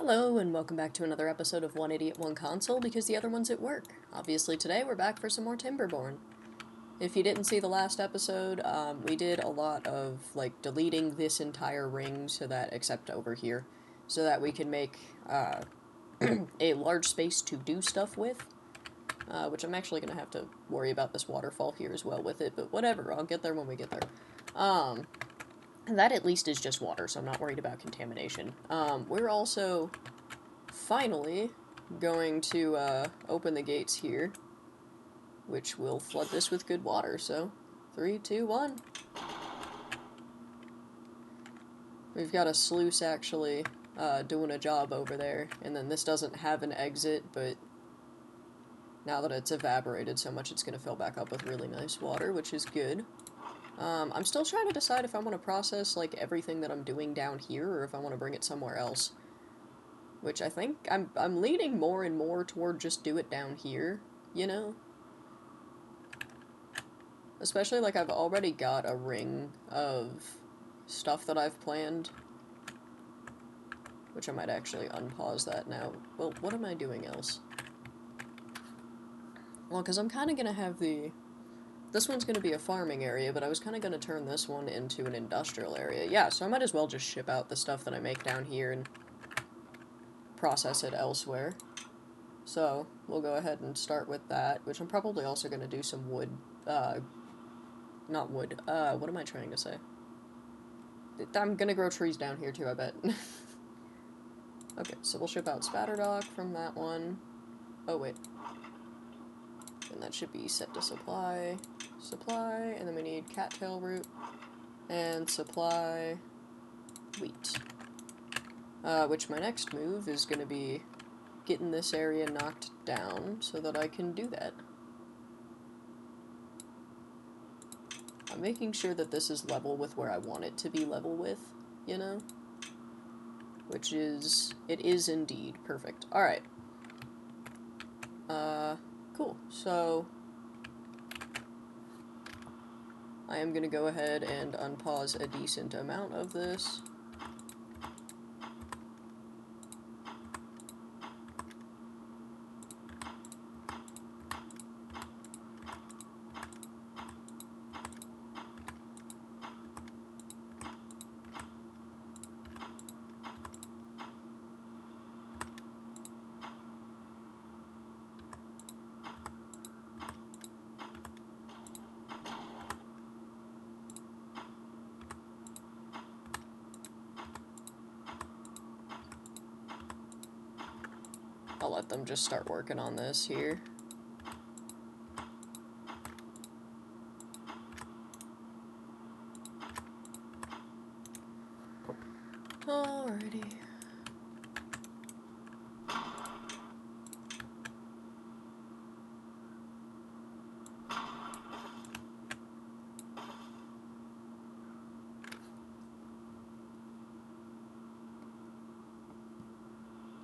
Hello, and welcome back to another episode of One Idiot, One Console, because the other one's at work. Obviously today we're back for some more Timberborn. If you didn't see the last episode, we did a lot of, deleting this entire ring so that, except over here, so that we can make, a large space to do stuff with, which I'm actually gonna have to worry about this waterfall here as well with it, but whatever, I'll get there when we get there. That at least is just water, so I'm not worried about contamination. We're also finally going to open the gates here, which will flood this with good water, so 3, 2, 1. We've got a sluice actually doing a job over there, and then this doesn't have an exit, but now that it's evaporated so much it's going to fill back up with really nice water, which is good. I'm still trying to decide if I want to process, everything that I'm doing down here, or if I want to bring it somewhere else. Which I think, I'm leaning more and more toward just do it down here, you know? Especially, I've already got a ring of stuff that I've planned. Which I might actually unpause that now. Well, what am I doing else? Well, because I'm kind of going to have this one's going to be a farming area, but I was kind of going to turn this one into an industrial area. Yeah, so I might as well just ship out the stuff that I make down here and process it elsewhere. So, we'll go ahead and start with that, which I'm probably also going to do some wood, not wood, what am I trying to say? I'm going to grow trees down here too, I bet. Okay, so we'll ship out Spatterdock from that one. Oh, wait. And that should be set to supply, and then we need cattail root, and supply wheat. Which my next move is going to be getting this area knocked down so that I can do that. I'm making sure that this is level with where I want it to be level with, you know? Which is, it is indeed perfect. Alright. Cool. So, I am gonna go ahead and unpause a decent amount of this. I'll let them just start working on this here. Alrighty.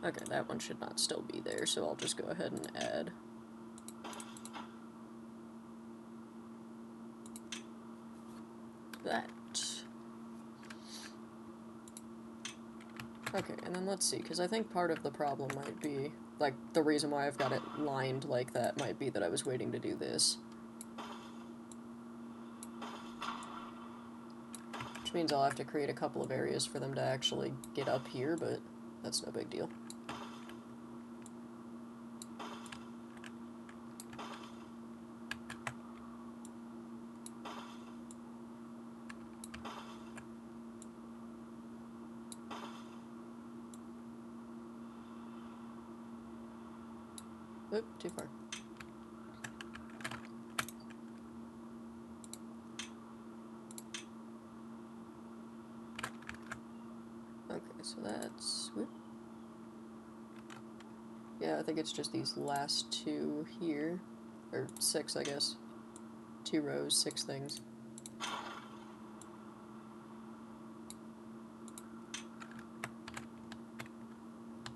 Okay, that one should not still be there, so I'll just go ahead and add. That. Okay, and then let's see, because I think part of the problem might be, the reason why I've got it lined like that might be that I was waiting to do this. Which means I'll have to create a couple of areas for them to actually get up here, but that's no big deal. Oop, too far. Okay, so that's... whoop. Yeah, I think it's just these last two here. Or 6, I guess. 2 rows, 6 things.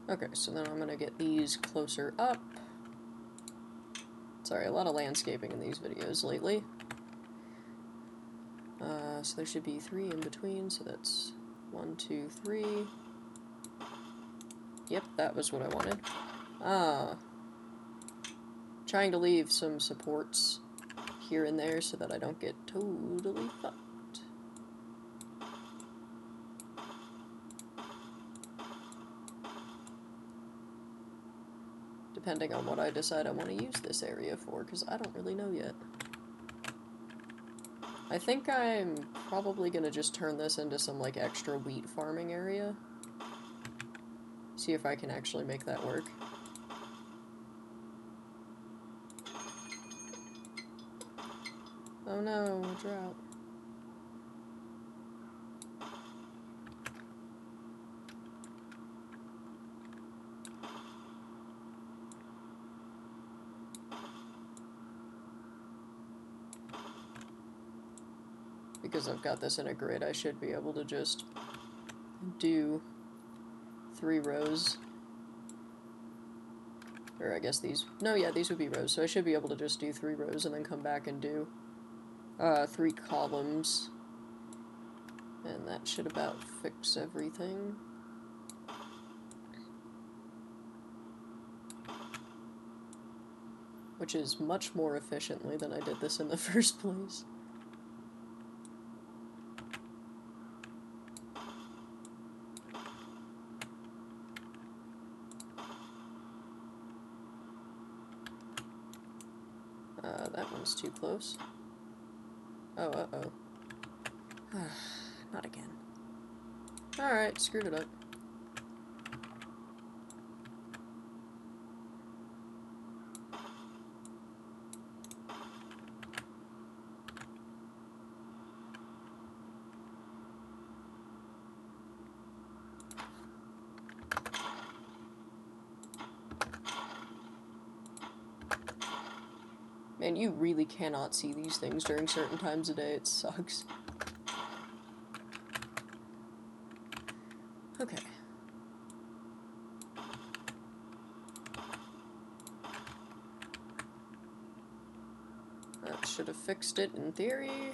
Okay, so then I'm gonna get these closer up. Sorry, a lot of landscaping in these videos lately. So there should be 3 in between, so that's 1, 2, 3. Yep, that was what I wanted. Ah. Trying to leave some supports here and there so that I don't get totally fucked. Depending on what I decide I want to use this area for, because I don't really know yet. I think I'm probably going to just turn this into some, like, extra wheat farming area. See if I can actually make that work. Oh no, a drought. Because I've got this in a grid, I should be able to just do 3 rows. Or I guess these... No, yeah, these would be rows. So I should be able to just do 3 rows and then come back and do 3 columns. And that should about fix everything. Which is much more efficiently than I did this in the first place. That one's too close. Oh, uh-oh. Not again. Alright, screwed it up. Man, you really cannot see these things during certain times of day. It sucks. Okay. That should have fixed it in theory.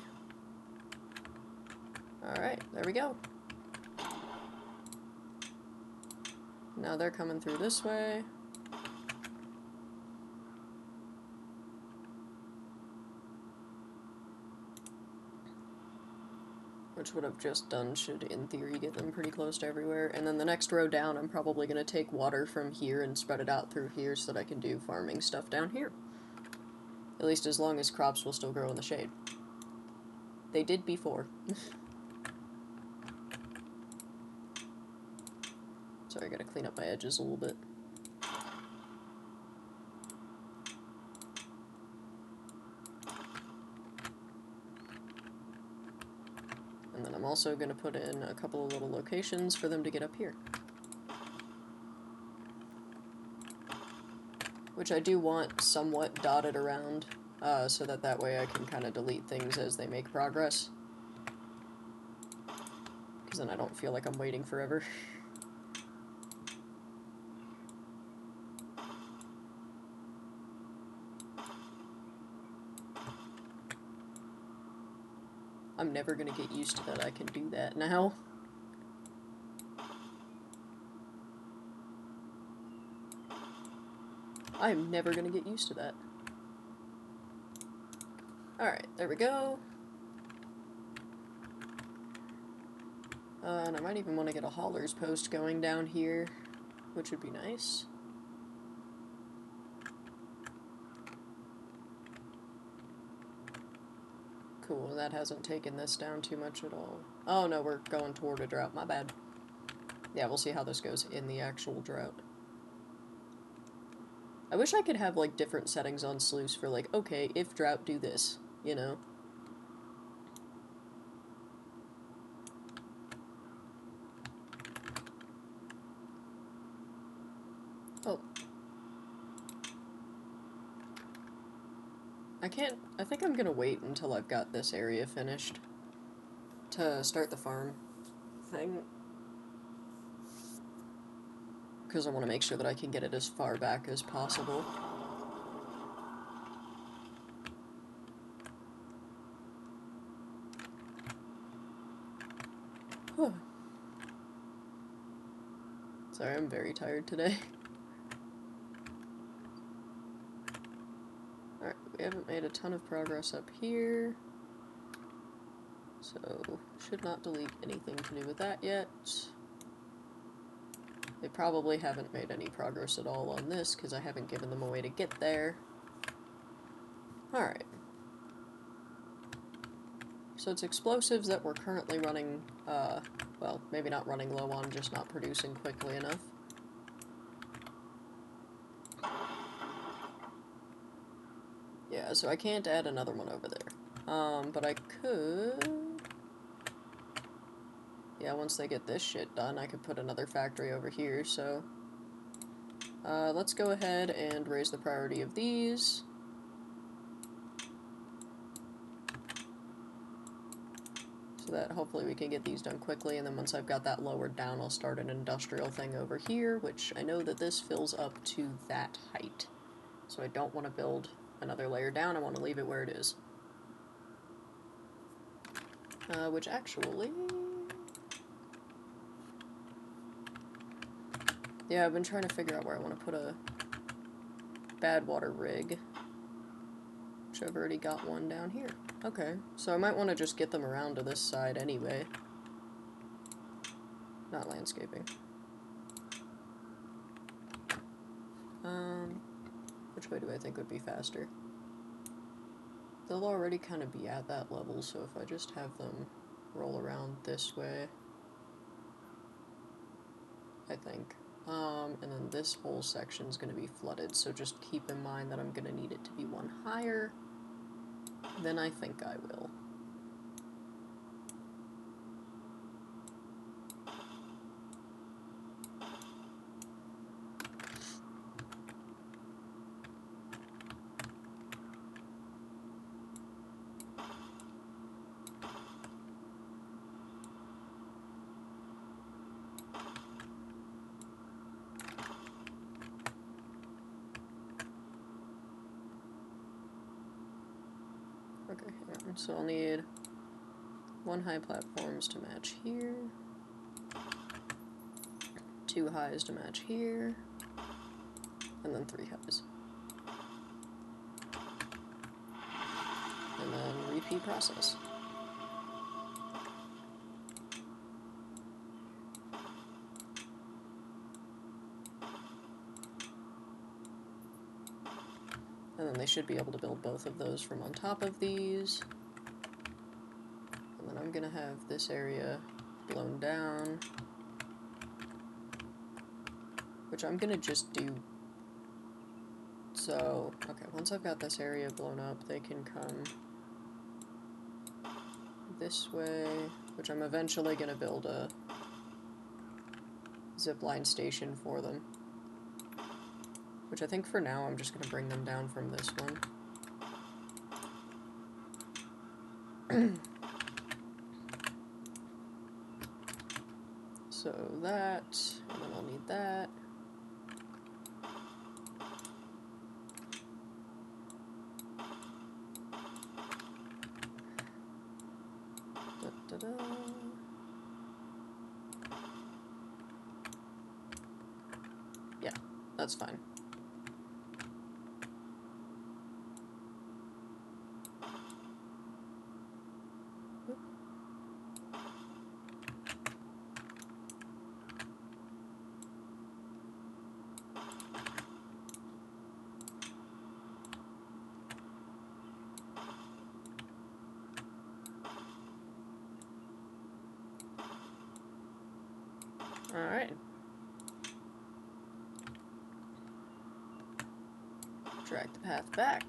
Alright, there we go. Now they're coming through this way. Which would have just done should, in theory, get them pretty close to everywhere. And then the next row down, I'm probably going to take water from here and spread it out through here so that I can do farming stuff down here. At least as long as crops will still grow in the shade. They did before. Sorry, I gotta clean up my edges a little bit. And then I'm also gonna put in a couple of little locations for them to get up here. Which I do want somewhat dotted around, so that way I can kind of delete things as they make progress. Because then I don't feel like I'm waiting forever. I'm never gonna get used to that I can do that now. I'm never gonna get used to that. Alright, there we go. And I might even want to get a hauler's post going down here, which would be nice. Cool, that hasn't taken this down too much at all. Oh no, we're going toward a drought, my bad. Yeah, we'll see how this goes in the actual drought. I wish I could have, like, different settings on sluice for, like, okay, if drought, do this, you know? Oh. I think I'm gonna wait until I've got this area finished to start the farm thing. Because I want to make sure that I can get it as far back as possible. Sorry, I'm very tired today. Alright, we haven't made a ton of progress up here. So, should not delete anything to do with that yet. They probably haven't made any progress at all on this, because I haven't given them a way to get there. Alright. So it's explosives that we're currently running, well, maybe not running low on, just not producing quickly enough. Yeah, so I can't add another one over there. But I could... Yeah, once they get this shit done, I could put another factory over here, so... let's go ahead and raise the priority of these. So that hopefully we can get these done quickly, and then once I've got that lowered down, I'll start an industrial thing over here, which I know that this fills up to that height. So I don't want to build another layer down, I want to leave it where it is. Which actually... Yeah, I've been trying to figure out where I want to put a bad water rig. Which I've already got one down here. Okay, so I might want to just get them around to this side anyway. Not landscaping. Which way do I think would be faster? They'll already kind of be at that level, so if I just have them roll around this way, I think. And then this whole section's going to be flooded, so just keep in mind that I'm going to need it to be one higher than I think I will. Okay, hang on. So I'll need one high platforms to match here, two highs to match here, and then three highs. And then repeat process. And then they should be able to build both of those from on top of these. And then I'm gonna have this area blown down, which I'm gonna just do. So, okay, once I've got this area blown up, they can come this way, which I'm eventually gonna build a zipline station for them. Which I think for now I'm just going to bring them down from this one. So that, and then I'll need that. Da-da-da. Yeah, that's fine. Alright. Drag the path back.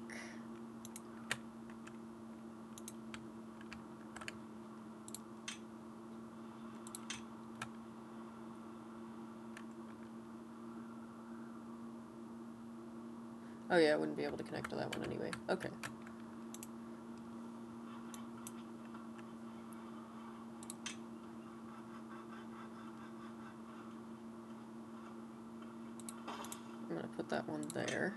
Oh yeah, I wouldn't be able to connect to that one anyway. Okay. I'm gonna put that one there.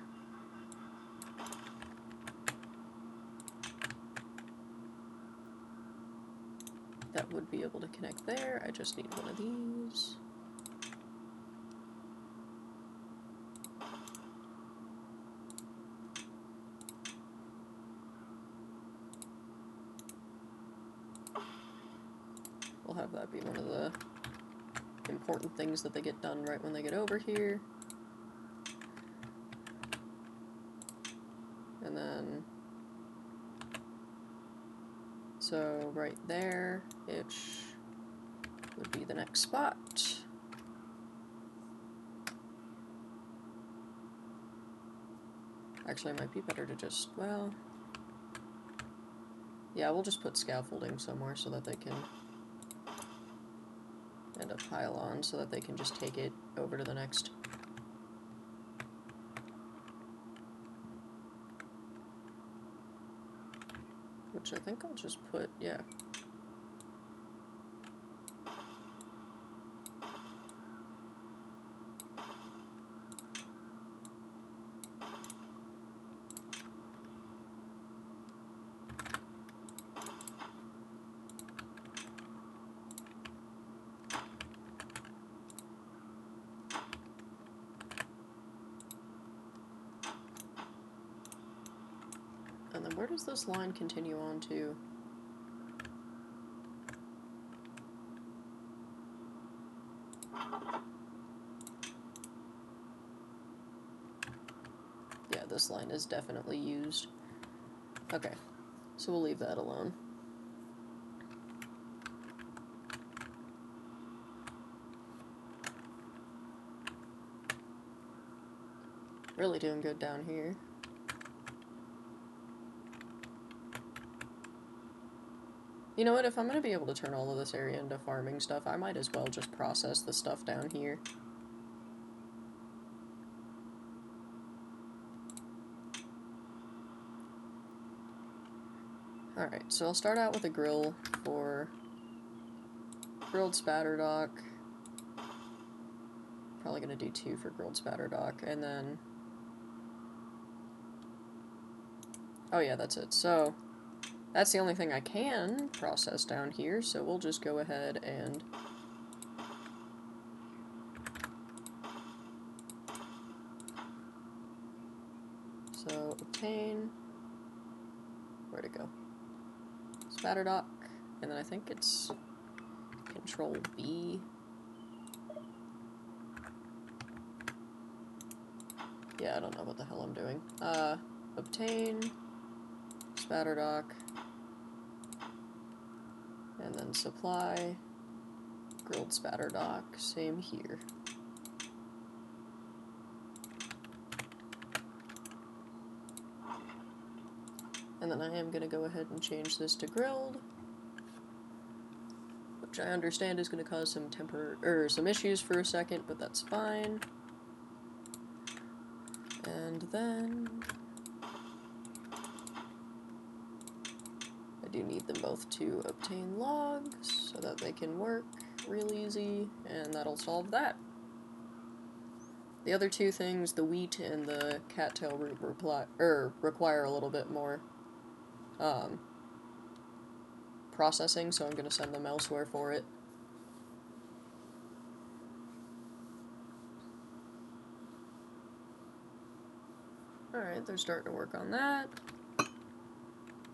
That would be able to connect there. I just need one of these. have that be one of the important things that they get done right when they get over here. And then, so right there, it would be the next spot. Actually, it might be better to just, well, yeah, we'll just put scaffolding somewhere so that they can, and a pylon so that they can just take it over to the next. Which I think I'll just put, yeah. And then where does this line continue on to? Yeah, this line is definitely used. Okay, so we'll leave that alone. Really doing good down here. You know what, if I'm going to be able to turn all of this area into farming stuff, I might as well just process the stuff down here. Alright, so I'll start out with a grill for grilled spatterdock. Probably going to do 2 for grilled spatterdock, and then... Oh yeah, that's it. So, that's the only thing I can process down here, so we'll just go ahead and... So, obtain... Where'd it go? Spatterdock, and then I think it's Control B. Yeah, I don't know what the hell I'm doing. Obtain, spatterdock, and then supply, grilled spatterdock, same here. And then I am going to go ahead and change this to grilled, which I understand is going to cause some issues for a second, but that's fine. And then I do need them both to obtain logs so that they can work real easy, and that'll solve that. The other 2 things, the wheat and the cattail root require a little bit more processing, so I'm going to send them elsewhere for it. Alright, they're starting to work on that.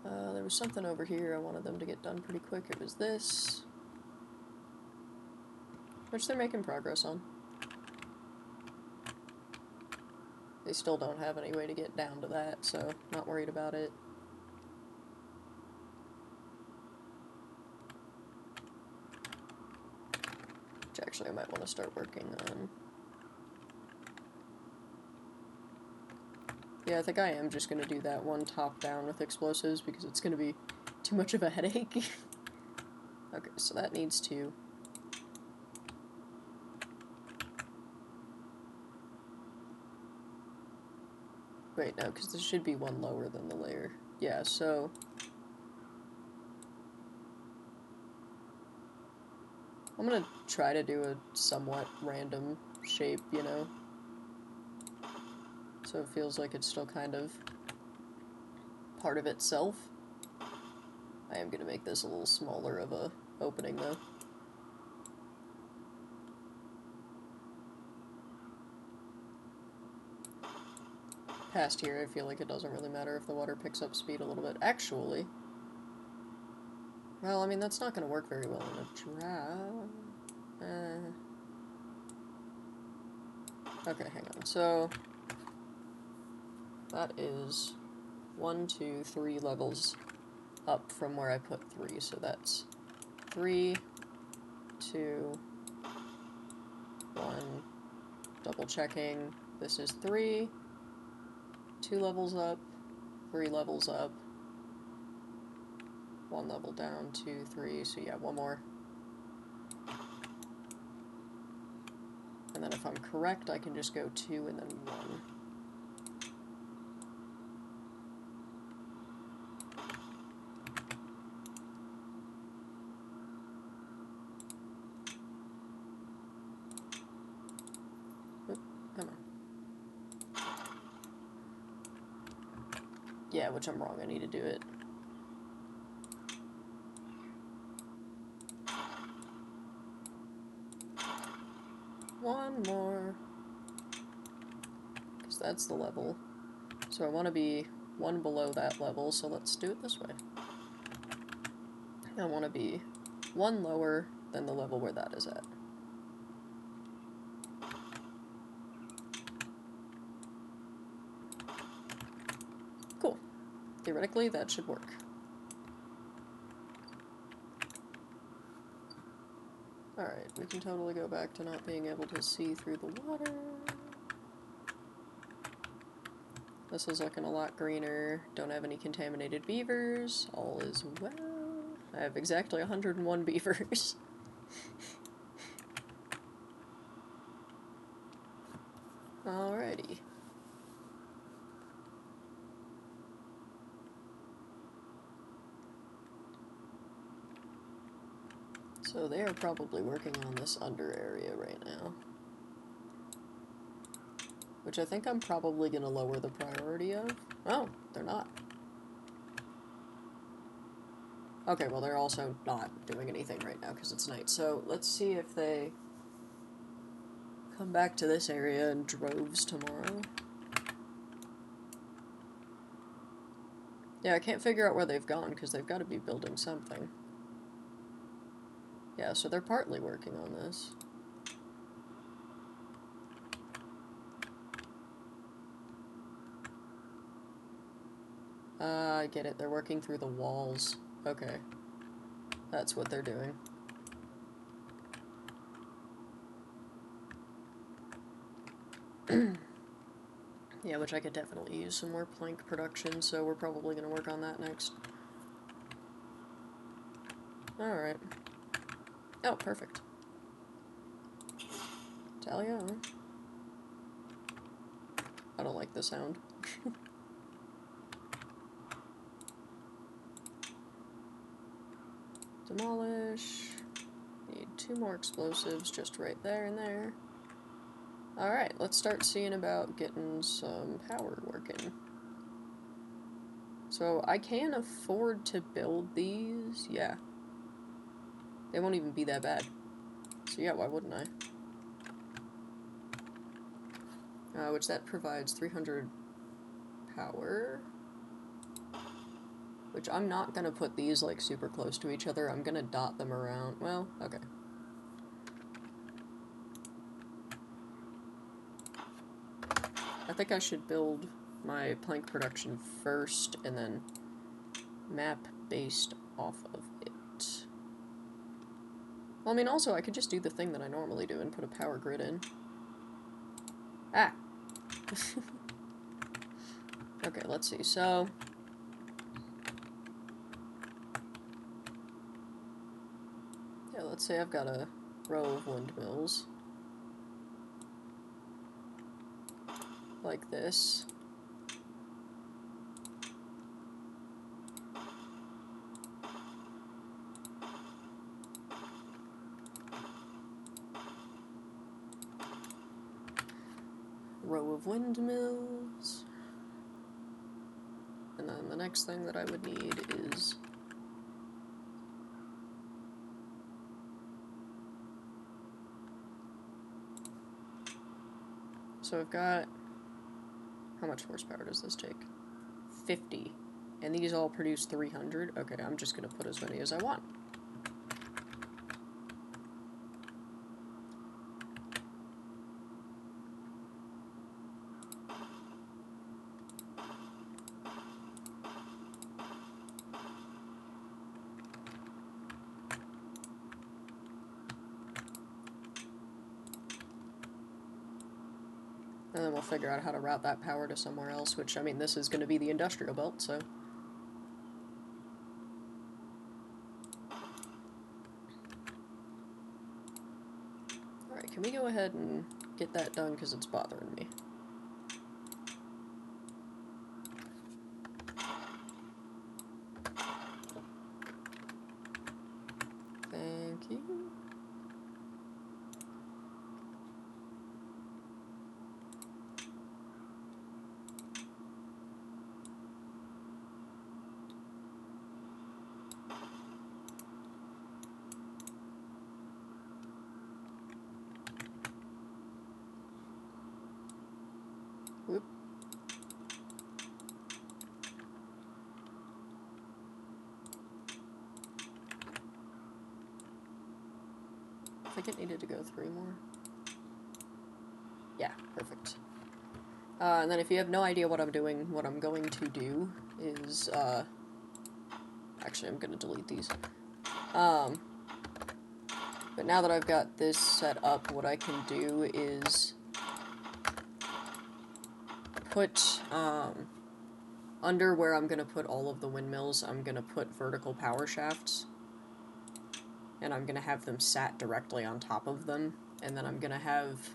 There was something over here I wanted them to get done pretty quick. It was this, which they're making progress on. They still don't have any way to get down to that, so not worried about it. Which actually I might want to start working on. Yeah, I think I am just going to do that one top-down with explosives because it's going to be too much of a headache. Okay, so that needs to... Wait, no, because this should be one lower than the layer. Yeah, so... I'm going to try to do a somewhat random shape, you know? So it feels like it's still kind of part of itself. I am going to make this a little smaller of a opening, though. Past here, I feel like it doesn't really matter if the water picks up speed a little bit. Actually, Well, I mean, that's not going to work very well in a draft. Okay, hang on. So, that is 1, 2, 3 levels up from where I put 3. So that's 3, 2, 1, double checking. This is 3, 2 levels up, 3 levels up, 1 level down, 2, 3, so yeah, 1 more. And then if I'm correct, I can just go 2 and then 1. Oop, come on. Yeah, which I'm wrong, I need to do it. One more. Because that's the level. So I want to be 1 below that level, so let's do it this way. I want to be 1 lower than the level where that is at. Cool. Theoretically, that should work. Alright, we can totally go back to not being able to see through the water. This is looking a lot greener. Don't have any contaminated beavers. All is well. I have exactly 101 beavers. Alrighty. So they are probably working on this under area right now. Which I think I'm probably going to lower the priority of. Oh, they're not. Okay, well they're also not doing anything right now because it's night. So let's see if they come back to this area in droves tomorrow. Yeah, I can't figure out where they've gone because they've got to be building something. Yeah, so they're partly working on this. I get it. They're working through the walls. Okay. That's what they're doing. Yeah, which I could definitely use some more plank production, so we're probably going to work on that next. Alright. Oh, perfect. Talia? I don't like the sound. Demolish. Need 2 more explosives just right there and there. Alright, let's start seeing about getting some power working. So I can afford to build these, yeah. They won't even be that bad. So yeah, why wouldn't I? Which that provides 300 power. Which I'm not gonna put these like super close to each other. I'm gonna dot them around. Well, okay. I think I should build my plank production first and then map based off of it. Well, I mean, also, I could just do the thing that I normally do and put a power grid in. Ah! Okay, let's see. So, yeah, let's say I've got a row of windmills. Like this. Row of windmills. And then the next thing that I would need is... So I've got... How much horsepower does this take? 50. And these all produce 300. Okay, I'm just gonna put as many as I want. And then we'll figure out how to route that power to somewhere else, which, I mean, this is going to be the industrial belt, so... Alright, can we go ahead and get that done, because it's bothering me. Thank you. Whoop. I think it needed to go 3 more. Yeah, perfect. And then if you have no idea what I'm doing, what I'm going to do is, actually, I'm gonna delete these. But now that I've got this set up, what I can do is put, under where I'm gonna put all of the windmills, I'm gonna put vertical power shafts. And I'm gonna have them sat directly on top of them. And then I'm gonna have,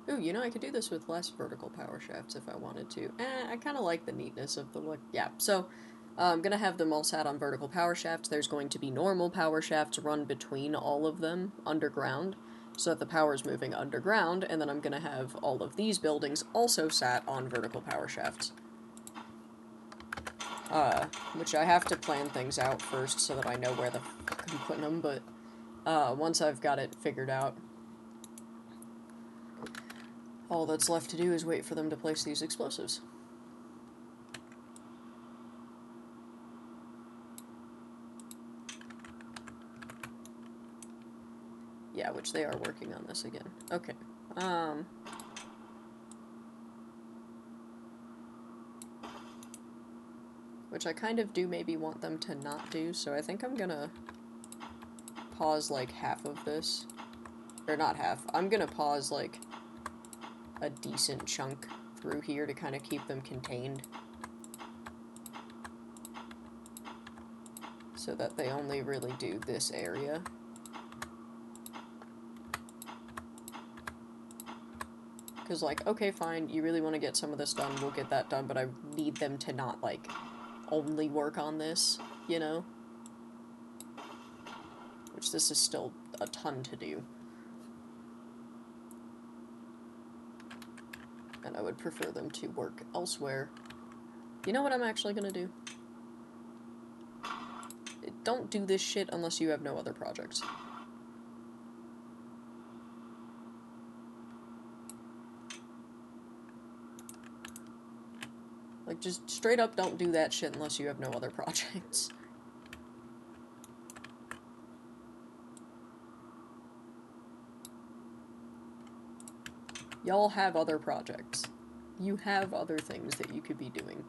ooh, you know, I could do this with less vertical power shafts if I wanted to. I kind of like the neatness of the look. Yeah, so I'm going to have them all sat on vertical power shafts. There's going to be normal power shafts run between all of them underground, so that the power is moving underground, and then I'm going to have all of these buildings also sat on vertical power shafts. Which I have to plan things out first so that I know where the fuck I'm putting them, but once I've got it figured out, all that's left to do is wait for them to place these explosives. Yeah, which they are working on this again. Okay. Which I kind of do maybe want them to not do, so I think I'm gonna pause, like, half of this. Or not half. I'm gonna pause, like, a decent chunk through here to kind of keep them contained. So that they only really do this area. Because, like, okay, fine, you really want to get some of this done, we'll get that done, but I need them to not, like, only work on this, you know? Which this is still a ton to do. And I would prefer them to work elsewhere. You know what I'm actually gonna do? Don't do this shit unless you have no other projects. Like, just straight up don't do that shit unless you have no other projects. Y'all have other projects. You have other things that you could be doing.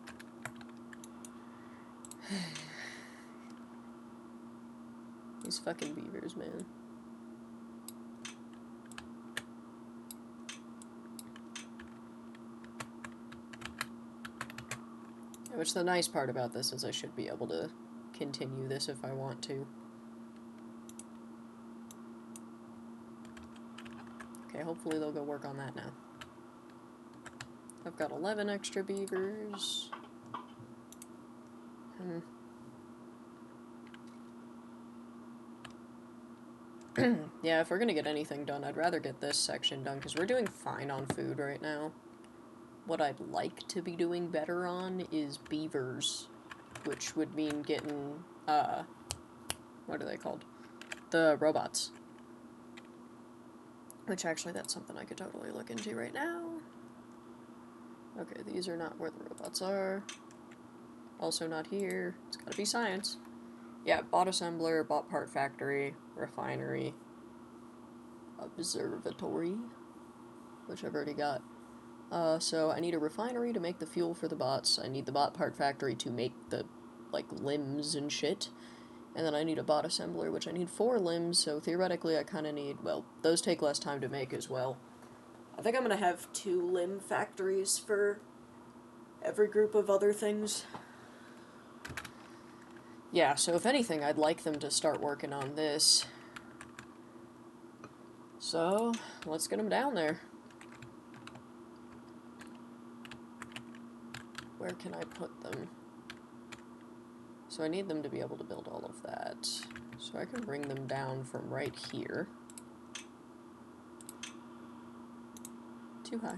These fucking beavers, man. Which the nice part about this is I should be able to continue this if I want to. Okay, hopefully they'll go work on that now. I've got 11 extra beavers. Yeah, if we're gonna get anything done, I'd rather get this section done, because we're doing fine on food right now. What I'd like to be doing better on is beavers, which would mean getting, what are they called? The robots. Which, actually, that's something I could totally look into right now. Okay, these are not where the robots are. Also not here. It's gotta be science. Yeah, bot assembler, bot part factory, refinery, observatory, which I've already got. So I need a refinery to make the fuel for the bots. I need the bot part factory to make the, like, limbs and shit. And then I need a bot assembler, which I need 4 limbs, so theoretically I kind of need, well, those take less time to make as well. I think I'm going to have 2 limb factories for every group of other things. Yeah, so if anything, I'd like them to start working on this. So, let's get them down there. Where can I put them? So I need them to be able to build all of that. So I can bring them down from right here. Too high.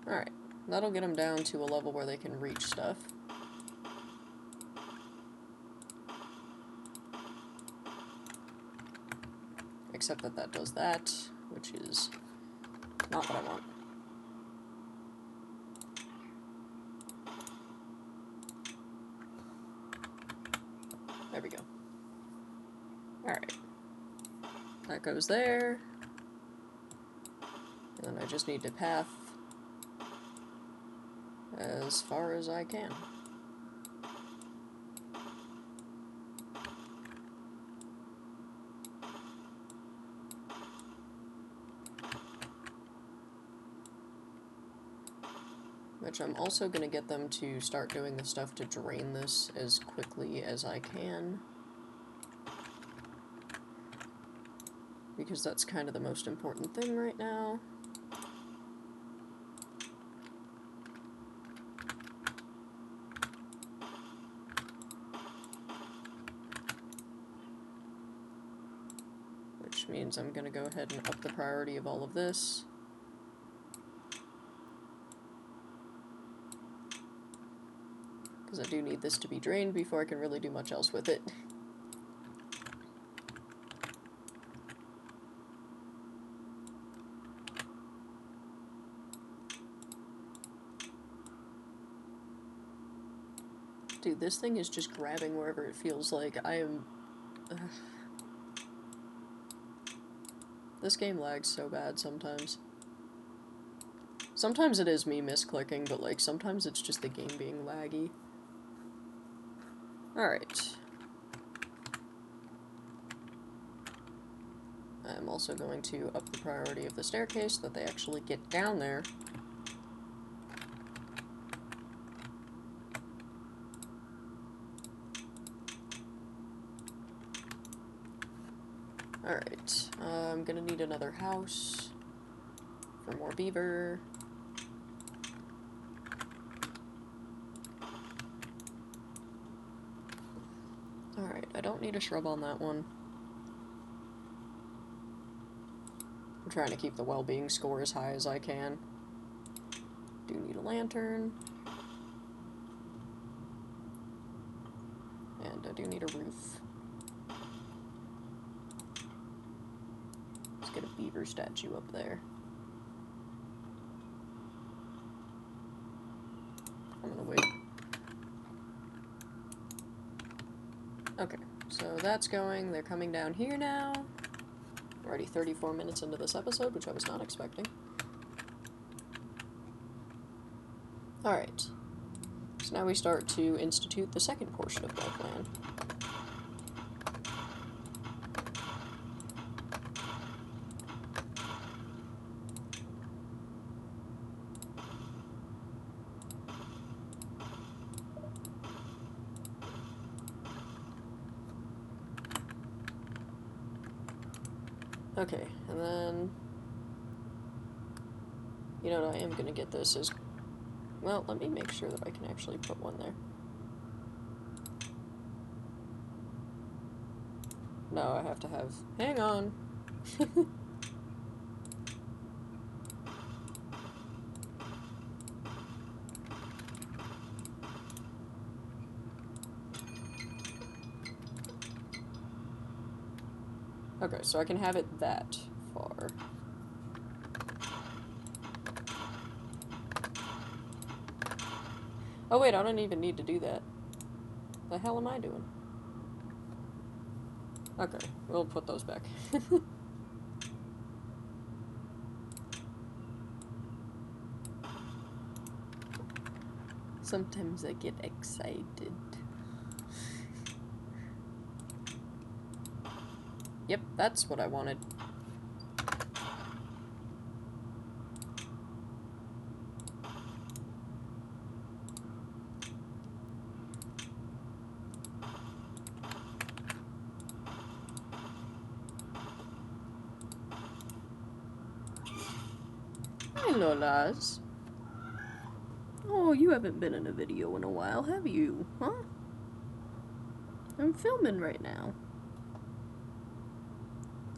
Alright, that'll get them down to a level where they can reach stuff. Except that that does that, which is not what I want. There we go. Alright. That goes there. And then I just need to path as far as I can. Which I'm also going to get them to start doing the stuff to drain this as quickly as I can. Because that's kind of the most important thing right now. Which means I'm going to go ahead and up the priority of all of this. Because I do need this to be drained before I can really do much else with it. Dude, this thing is just grabbing wherever it feels like. I am... This game lags so bad sometimes. Sometimes it is me misclicking, but, like, sometimes it's just the game being laggy. Alright. I'm also going to up the priority of the staircase so that they actually get down there. Alright, I'm gonna need another house for more beaver. Alright, I don't need a shrub on that one. I'm trying to keep the well-being score as high as I can. Do need a lantern. And I do need a roof. Let's get a beaver statue up there. I'm gonna wait. Okay, so that's going. They're coming down here now. We're already 34 minutes into this episode, which I was not expecting. Alright. So now we start to institute the second portion of my plan. Okay, and then... You know what I am gonna get this is... Well, let me make sure that I can actually put one there. No, I have to have... Hang on! Okay, so I can have it that far. Oh wait, I don't even need to do that. The hell am I doing? Okay, we'll put those back. Sometimes I get excited. Yep, that's what I wanted. Hi, Lolas. Oh, you haven't been in a video in a while, have you? Huh? I'm filming right now.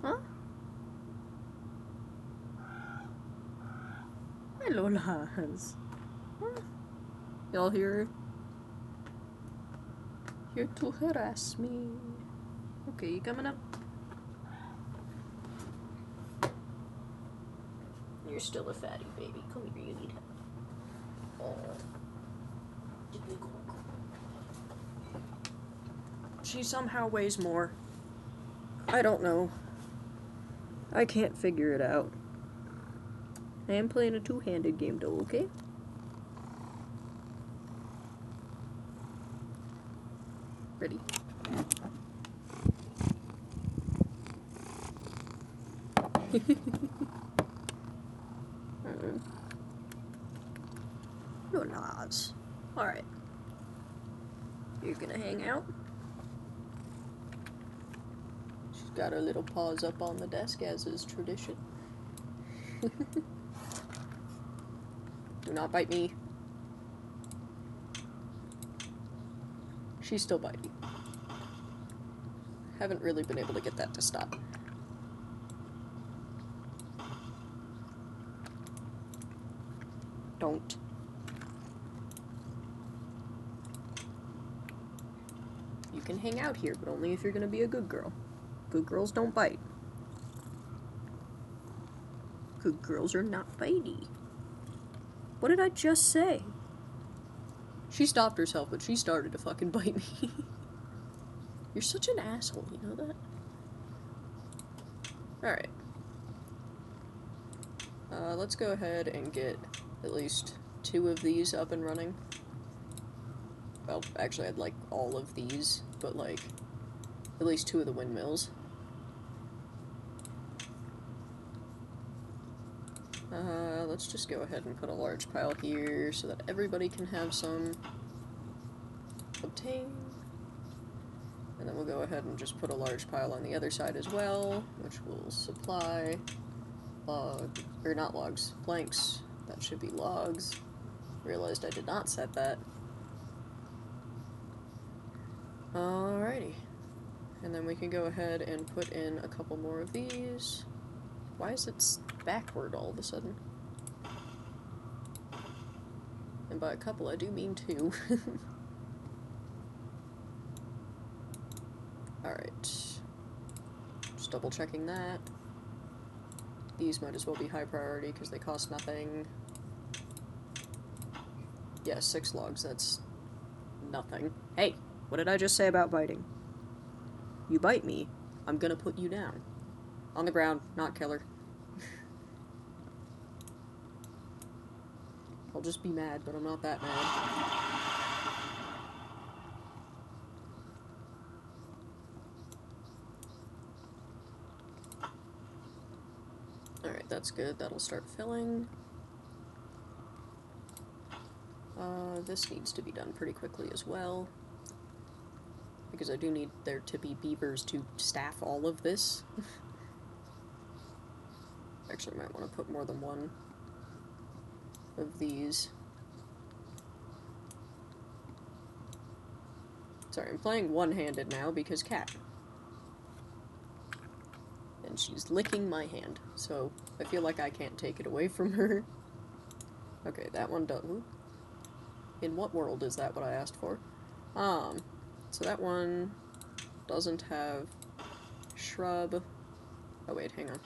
Huh? Hi, Lolas. Huh? Y'all here to harass me. Okay, you coming up? You're still a fatty baby. Come here, you need help. Oh. She somehow weighs more. I don't know. I can't figure it out. I am playing a two-handed game though, okay? Ready? You're not. Alright. You're gonna hang out? She's got her little paws up on the desk, as is tradition. Do not bite me. She's still biting. Haven't really been able to get that to stop. Don't. You can hang out here, but only if you're gonna be a good girl. Good girls don't bite. Good girls are not bitey. What did I just say? She stopped herself, but she started to fucking bite me. You're such an asshole, you know that? Alright. Let's go ahead and get at least 2 of these up and running. Well, actually, I'd like all of these, but like, at least 2 of the windmills. Let's just go ahead and put a large pile here so that everybody can have some. Obtain. And then we'll go ahead and just put a large pile on the other side as well, which will supply logs, or not logs, planks. That should be logs. Realized I did not set that. Alrighty. And then we can go ahead and put in a couple more of these. Why is it backward all of a sudden? And by a couple, I do mean 2. Alright. Just double checking that. These might as well be high priority because they cost nothing. Yeah, 6 logs, that's nothing. Hey, what did I just say about biting? You bite me, I'm gonna put you down. On the ground, not killer. I'll just be mad, but I'm not that mad. Alright, that's good. That'll start filling. This needs to be done pretty quickly as well. Because I do need there to be beavers to staff all of this. Actually, I might want to put more than one of these. Sorry, I'm playing one-handed now because cat. And she's licking my hand, so I feel like I can't take it away from her. Okay, that one does. In what world is that what I asked for? So that one doesn't have shrub. Oh wait, hang on.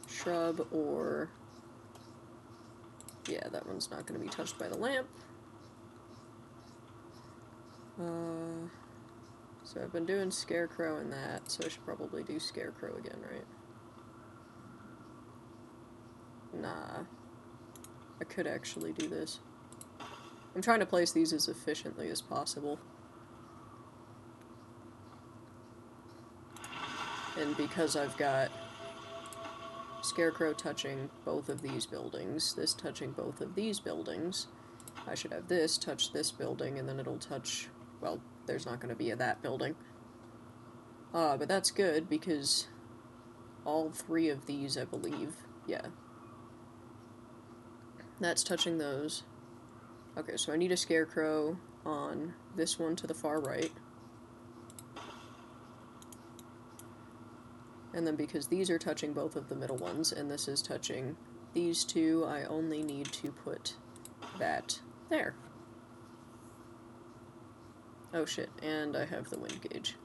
Shrub or... Yeah, that one's not going to be touched by the lamp. So I've been doing Scarecrow and that, so I should probably do Scarecrow again, right? Nah. I could actually do this. I'm trying to place these as efficiently as possible. And because I've got Scarecrow touching both of these buildings, this touching both of these buildings, I should have this touch this building, and then it'll touch... Well, there's not going to be a that building. But that's good, because all three of these, I believe, yeah. That's touching those. Okay, so I need a Scarecrow on this one to the far right. And then because these are touching both of the middle ones, and this is touching these two, I only need to put that there. Oh shit, and I have the wind gauge,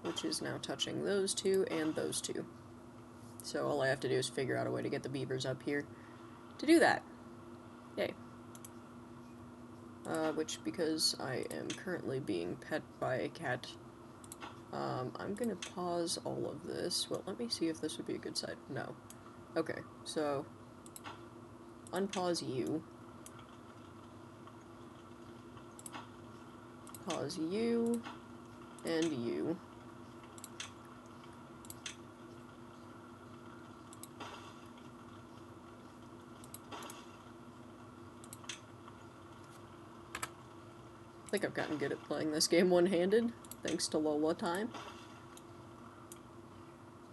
which is now touching those two and those two. So all I have to do is figure out a way to get the beavers up here to do that. Yay. Which, because I am currently being pet by a cat, I'm gonna pause all of this. Well, let me see if this would be a good side. No. Okay, so unpause you. Pause you. And you. I think I've gotten good at playing this game one-handed, thanks to Lola time.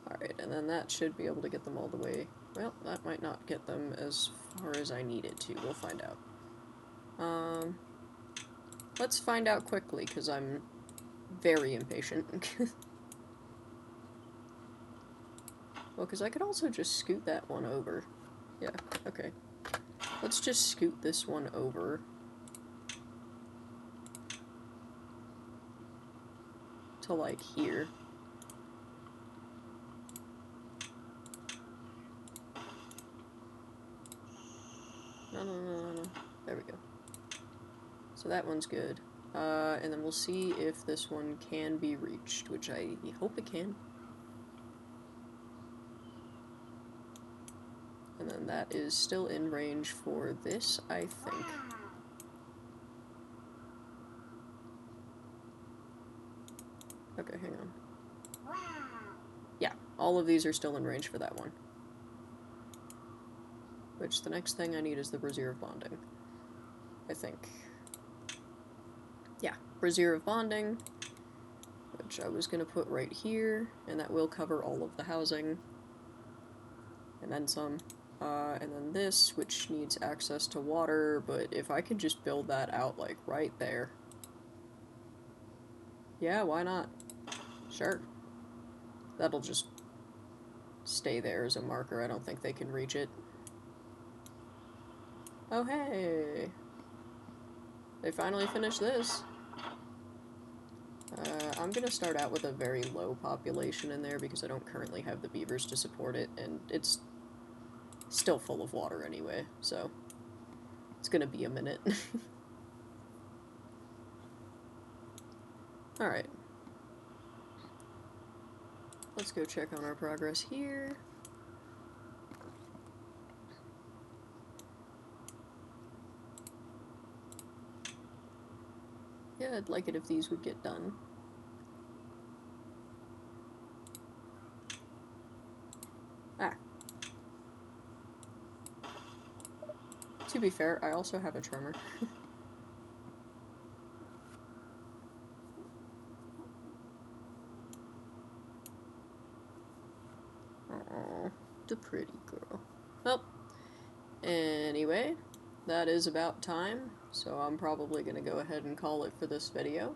Alright, and then that should be able to get them all the way... Well, that might not get them as far as I need it to. We'll find out. Let's find out quickly, because I'm very impatient. Well, because I could also just scoot that one over. Yeah, okay. Let's just scoot this one over. To, like, here. No. There we go. So that one's good. And then we'll see if this one can be reached, which I hope it can. And then that is still in range for this, I think. Okay, hang on. Yeah, all of these are still in range for that one. Which, the next thing I need is the Brazier of Bonding. I think. Yeah, Brazier of Bonding, which I was going to put right here, and that will cover all of the housing. And then some. And then this, which needs access to water, but if I could just build that out, like, right there. Yeah, why not? Sure. That'll just stay there as a marker. I don't think they can reach it. Oh, hey! They finally finished this. I'm gonna start out with a very low population in there because I don't currently have the beavers to support it, and it's still full of water anyway, so it's gonna be a minute. Alright. Let's go check on our progress here. Yeah, I'd like it if these would get done. Ah. To be fair, I also have a tremor. Aww, the pretty girl. Well, anyway, that is about time, so I'm probably going to go ahead and call it for this video.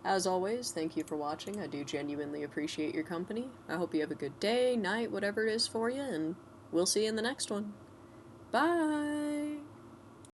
As always, thank you for watching. I do genuinely appreciate your company. I hope you have a good day, night, whatever it is for you, and we'll see you in the next one. Bye!